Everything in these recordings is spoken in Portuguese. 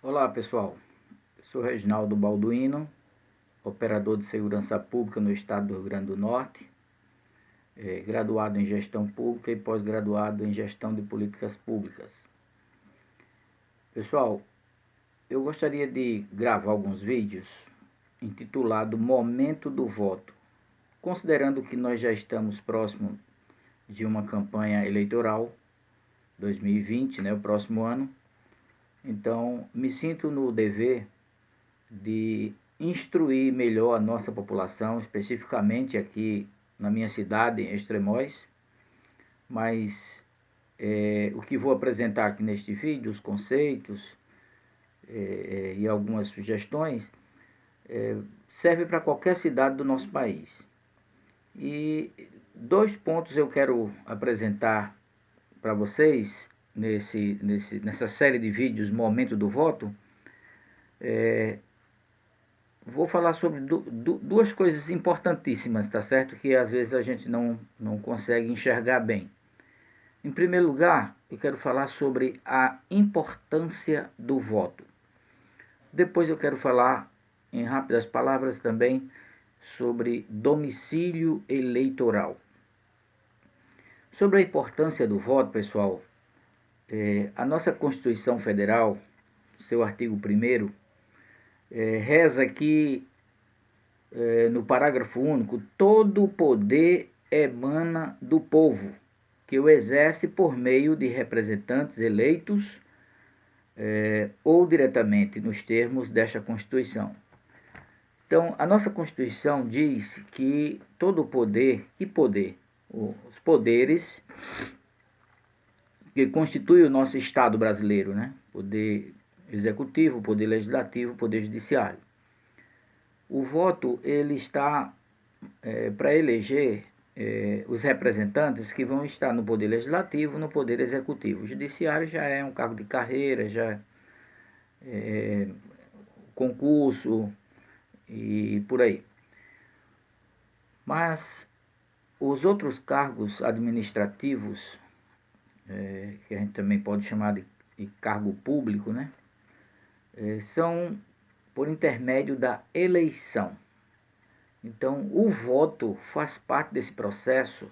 Olá pessoal, sou Reginaldo Balduino, operador de segurança pública no estado do Rio Grande do Norte, graduado em gestão pública e pós-graduado em gestão de políticas públicas. Pessoal, eu gostaria de gravar alguns vídeos intitulado Momento do Voto, considerando que nós já estamos próximo de uma campanha eleitoral 2020, o próximo ano. Então, me sinto no dever de instruir melhor a nossa população, especificamente aqui na minha cidade, em Extremóis. Mas o que vou apresentar aqui neste vídeo, os conceitos e algumas sugestões, serve para qualquer cidade do nosso país. E dois pontos eu quero apresentar para vocês nessa série de vídeos Momento do Voto. Vou falar sobre duas coisas importantíssimas, tá certo? Que às vezes a gente não consegue enxergar bem. Em primeiro lugar, eu quero falar sobre a importância do voto. Depois eu quero falar, em rápidas palavras também, sobre domicílio eleitoral. Sobre a importância do voto, pessoal, a nossa Constituição Federal, seu artigo 1º, reza que, no parágrafo único, todo o poder emana do povo, que o exerce por meio de representantes eleitos ou diretamente nos termos desta Constituição. Então, a nossa Constituição diz que todo o poder, os poderes que constituem o nosso Estado brasileiro, Poder executivo, poder legislativo, poder judiciário. O voto ele está para eleger os representantes que vão estar no poder legislativo, no poder executivo. O judiciário já é um cargo de carreira, já é concurso e por aí. Mas os outros cargos administrativos, que a gente também pode chamar de cargo público, são por intermédio da eleição. Então, o voto faz parte desse processo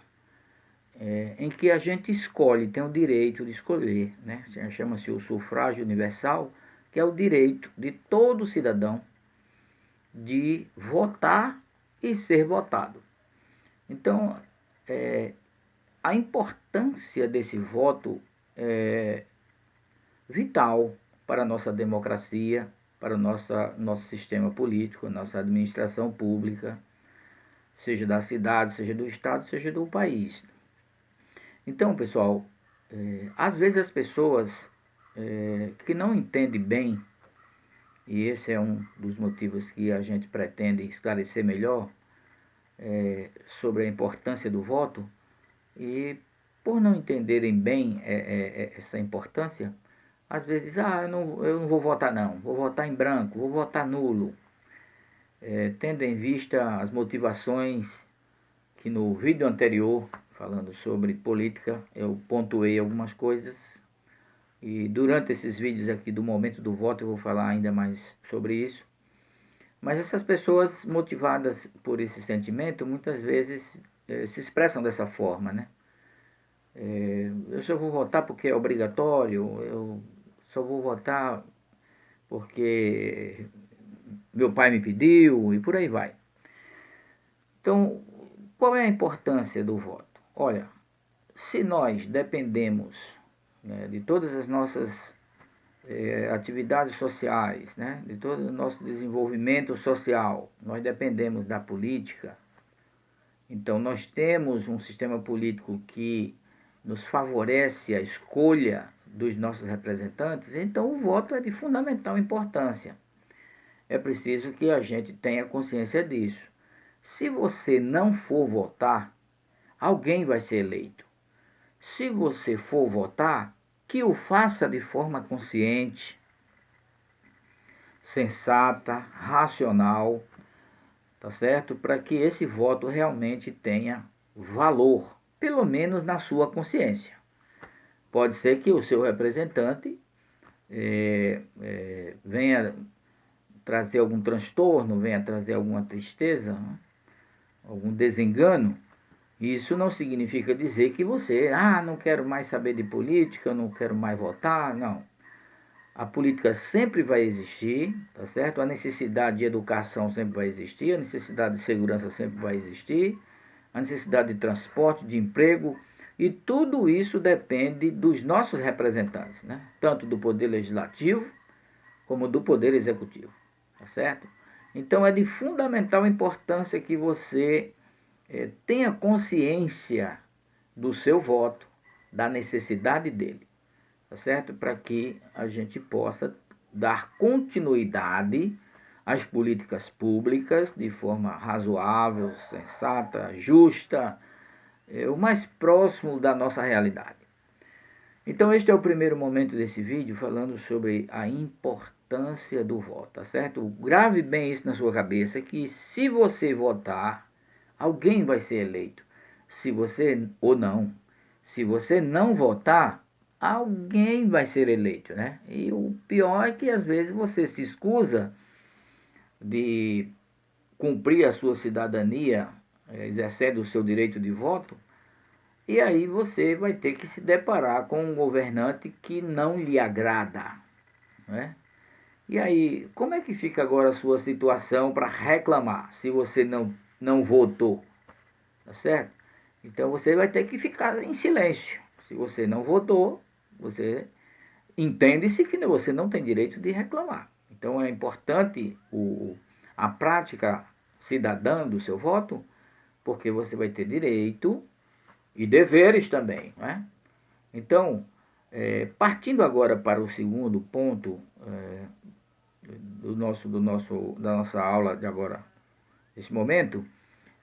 em que a gente escolhe, tem o direito de escolher, chama-se o sufrágio universal, que é o direito de todo cidadão de votar e ser votado. Então, a importância desse voto é vital para a nossa democracia, para o nosso sistema político, nossa administração pública, seja da cidade, seja do estado, seja do país. Então, pessoal, às vezes as pessoas que não entendem bem, e esse é um dos motivos que a gente pretende esclarecer melhor sobre a importância do voto, e por não entenderem bem essa importância, às vezes dizem, eu não vou votar não, vou votar em branco, vou votar nulo. Tendo em vista as motivações que no vídeo anterior, falando sobre política, eu pontuei algumas coisas, e durante esses vídeos aqui do momento do voto eu vou falar ainda mais sobre isso. Mas essas pessoas motivadas por esse sentimento, muitas vezes se expressam dessa forma, eu só vou votar porque é obrigatório, eu só vou votar porque meu pai me pediu e por aí vai. Então, qual é a importância do voto? Olha, se nós dependemos de todas as nossas atividades sociais, de todo o nosso desenvolvimento social, nós dependemos da política, então nós temos um sistema político que nos favorece a escolha dos nossos representantes, então o voto é de fundamental importância. É preciso que a gente tenha consciência disso. Se você não for votar, alguém vai ser eleito. Se você for votar, que o faça de forma consciente, sensata, racional, tá certo? Para que esse voto realmente tenha valor, pelo menos na sua consciência. Pode ser que o seu representante venha trazer algum transtorno, venha trazer alguma tristeza, né? Algum desengano, isso não significa dizer que você, não quero mais saber de política, não quero mais votar, não. A política sempre vai existir, tá certo? A necessidade de educação sempre vai existir, a necessidade de segurança sempre vai existir, a necessidade de transporte, de emprego, e tudo isso depende dos nossos representantes, né? Tanto do poder legislativo como do poder executivo, tá certo? Então é de fundamental importância que você tenha consciência do seu voto, da necessidade dele, tá certo? Para que a gente possa dar continuidade às políticas públicas de forma razoável, sensata, justa, o mais próximo da nossa realidade. Então este é o primeiro momento desse vídeo falando sobre a importância do voto, tá certo? Grave bem isso na sua cabeça, que se você votar, alguém vai ser eleito. Se você ou não, se você não votar, alguém vai ser eleito, né? E o pior é que às vezes você se escusa de cumprir a sua cidadania, exercendo o seu direito de voto, e aí você vai ter que se deparar com um governante que não lhe agrada, né? E aí, como é que fica agora a sua situação para reclamar se você não votou? Tá certo? Então você vai ter que ficar em silêncio. Se você não votou, você entende-se que você não tem direito de reclamar. Então é importante a prática cidadã do seu voto, porque você vai ter direito e deveres também, né? Então, partindo agora para o segundo ponto da nossa aula de agora, nesse momento,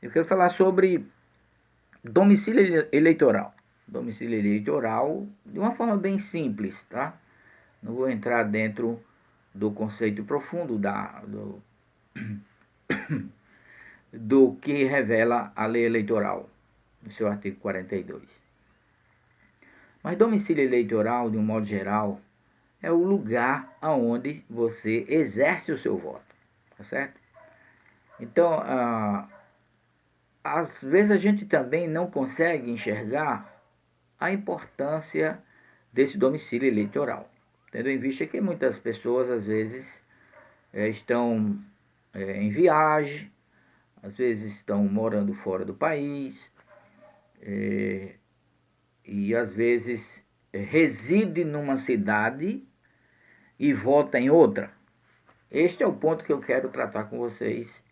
eu quero falar sobre domicílio eleitoral. Domicílio eleitoral de uma forma bem simples, tá? Não vou entrar dentro do conceito profundo do que revela a lei eleitoral, no seu artigo 42. Mas domicílio eleitoral, de um modo geral, é o lugar aonde você exerce o seu voto, tá certo? Então, às vezes a gente também não consegue enxergar a importância desse domicílio eleitoral, tendo em vista que muitas pessoas às vezes estão em viagem, às vezes estão morando fora do país, e às vezes reside numa cidade e vota em outra. Este é o ponto que eu quero tratar com vocês,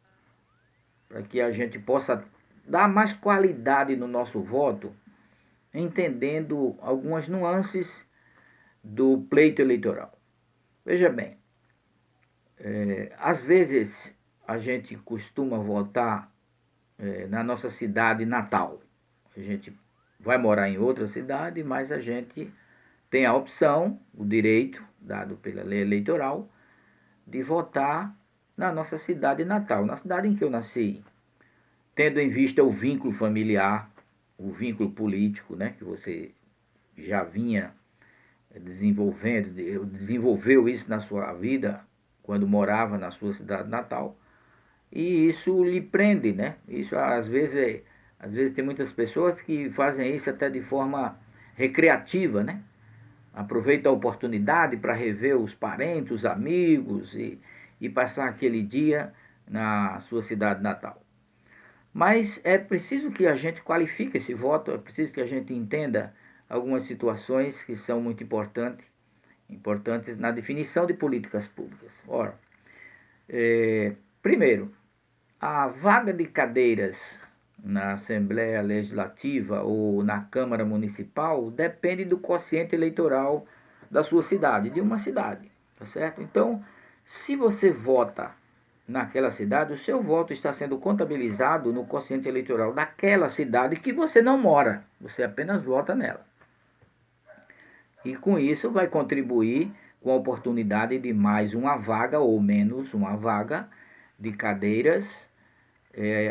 para que a gente possa dar mais qualidade no nosso voto, entendendo algumas nuances do pleito eleitoral. Veja bem, às vezes a gente costuma votar na nossa cidade natal. A gente vai morar em outra cidade, mas a gente tem a opção, o direito dado pela lei eleitoral, de votar na nossa cidade natal, na cidade em que eu nasci, tendo em vista o vínculo familiar, o vínculo político, né, que você já vinha desenvolveu isso na sua vida quando morava na sua cidade natal, e isso lhe prende, né? Isso às vezes tem muitas pessoas que fazem isso até de forma recreativa, né? Aproveita a oportunidade para rever os parentes, os amigos e passar aquele dia na sua cidade natal. Mas é preciso que a gente qualifique esse voto, é preciso que a gente entenda algumas situações que são muito importantes na definição de políticas públicas. Ora, primeiro, a vaga de cadeiras na Assembleia Legislativa ou na Câmara Municipal depende do quociente eleitoral da sua cidade, de uma cidade, tá certo? Então, se você vota naquela cidade, o seu voto está sendo contabilizado no quociente eleitoral daquela cidade que você não mora, você apenas vota nela. E com isso vai contribuir com a oportunidade de mais uma vaga ou menos uma vaga de cadeiras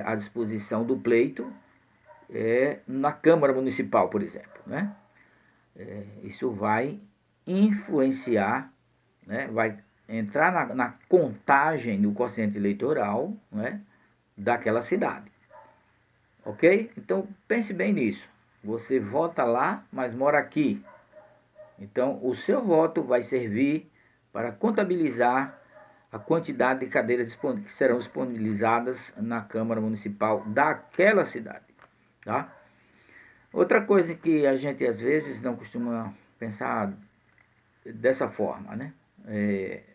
à disposição do pleito na Câmara Municipal, por exemplo, né? Isso vai influenciar, né? Vai entrar na contagem do quociente eleitoral, né, daquela cidade. Ok? Então pense bem nisso. Você vota lá, mas mora aqui. Então o seu voto vai servir para contabilizar a quantidade de cadeiras que serão disponibilizadas na Câmara Municipal daquela cidade. Tá? Outra coisa que a gente às vezes não costuma pensar dessa forma, né?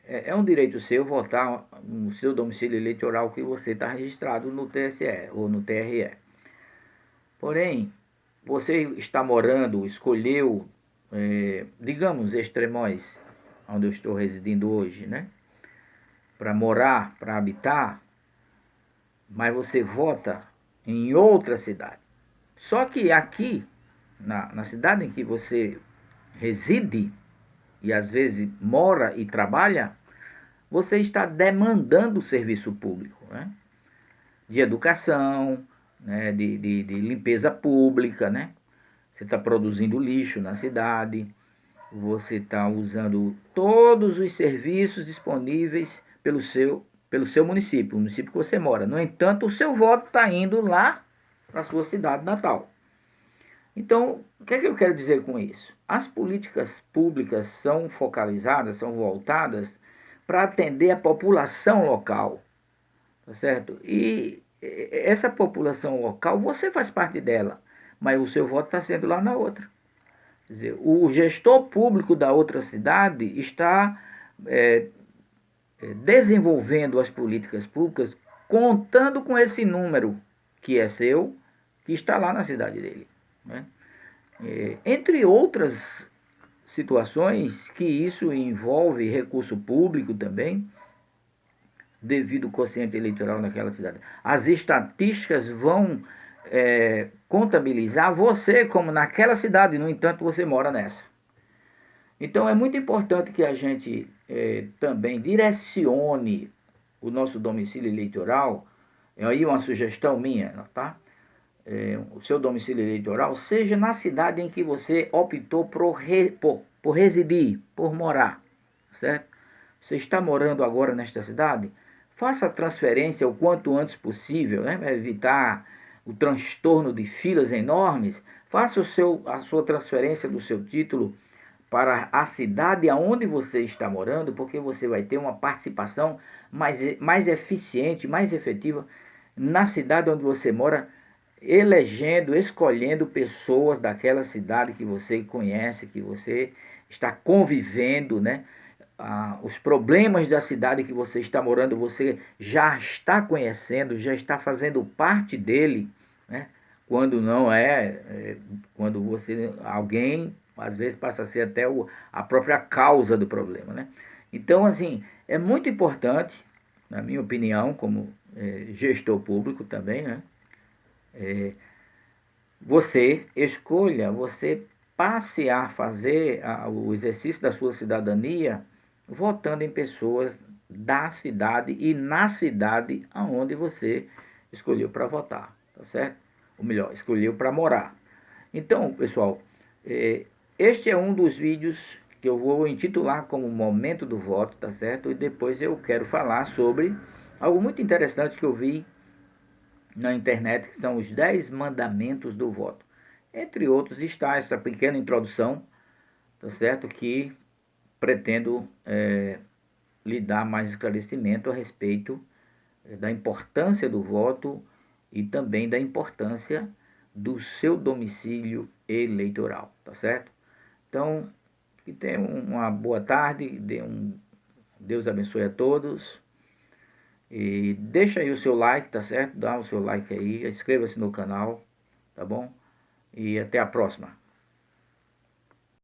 É um direito seu votar no seu domicílio eleitoral que você está registrado no TSE ou no TRE. Porém, você está morando, escolheu, digamos, Extremóis, onde eu estou residindo hoje, né? Para morar, para habitar, mas você vota em outra cidade. Só que aqui, na cidade em que você reside, e às vezes mora e trabalha, você está demandando serviço público, né? De educação, né? De limpeza pública, né? Você está produzindo lixo na cidade, você está usando todos os serviços disponíveis pelo seu município, o município que você mora. No entanto, o seu voto está indo lá para a sua cidade natal. Então, o que é que eu quero dizer com isso? As políticas públicas são focalizadas, são voltadas para atender a população local, tá certo? E essa população local, você faz parte dela, mas o seu voto está sendo lá na outra. Quer dizer, o gestor público da outra cidade está desenvolvendo as políticas públicas contando com esse número que é seu, que está lá na cidade dele, né? Entre outras situações que isso envolve recurso público também, devido ao quociente eleitoral naquela cidade. As estatísticas vão contabilizar você como naquela cidade, no entanto você mora nessa. Então é muito importante que a gente também direcione o nosso domicílio eleitoral, é aí uma sugestão minha, tá? O seu domicílio eleitoral seja na cidade em que você optou por residir, por morar, certo? Você está morando agora nesta cidade? Faça a transferência o quanto antes possível, né? Para evitar o transtorno de filas enormes. Faça a sua transferência do seu título para a cidade aonde você está morando, porque você vai ter uma participação mais eficiente, mais efetiva na cidade onde você mora, elegendo, escolhendo pessoas daquela cidade que você conhece, que você está convivendo, né? Os problemas da cidade que você está morando, você já está conhecendo, já está fazendo parte dele, né? Quando não quando alguém, às vezes passa a ser até a própria causa do problema, né? Então, assim, é muito importante, na minha opinião, como gestor público também, né? Você passe a fazer o exercício da sua cidadania votando em pessoas da cidade e na cidade aonde você escolheu para votar, tá certo? Ou melhor, escolheu para morar. Então, pessoal, este é um dos vídeos que eu vou intitular como Momento do Voto, tá certo? E depois eu quero falar sobre algo muito interessante que eu vi na internet, que são os 10 mandamentos do voto. Entre outros está essa pequena introdução, tá certo? Que pretendo lhe dar mais esclarecimento a respeito da importância do voto e também da importância do seu domicílio eleitoral, tá certo? Então, que tenham uma boa tarde, Deus abençoe a todos. E deixa aí o seu like, tá certo? Dá o seu like aí, inscreva-se no canal, tá bom? E até a próxima.